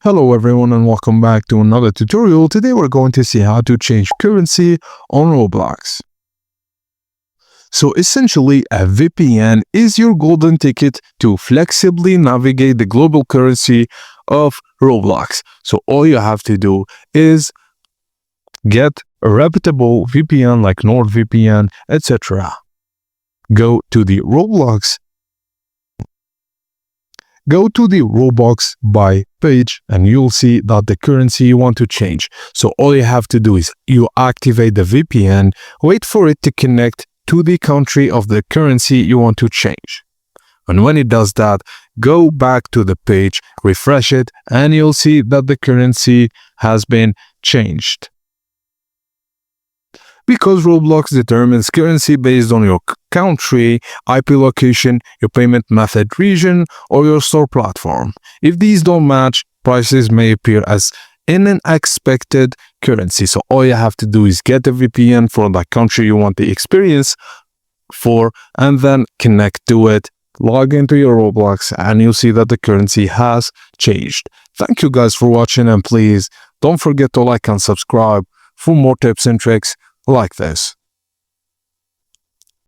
Hello everyone and welcome back to another tutorial. Today we're going to see how to change currency on Roblox. So essentially a VPN is your golden ticket to flexibly navigate the global currency of Roblox. So all you have to do is get a reputable VPN like NordVPN, etc. Go to the Roblox buy page and you'll see that the currency you want to change. So all you have to do is you activate the VPN, wait for it to connect to the country of the currency you want to change. And when it does that, go back to the page, refresh it, and you'll see that the currency has been changed. Because Roblox determines currency based on your country, IP location, your payment method region, or your store platform. If these don't match, prices may appear as in an unexpected currency. So all you have to do is get a VPN for that country you want the experience for, and then connect to it, log into your Roblox, and you'll see that the currency has changed. Thank you guys for watching, and please don't forget to like and subscribe for more tips and tricks like this.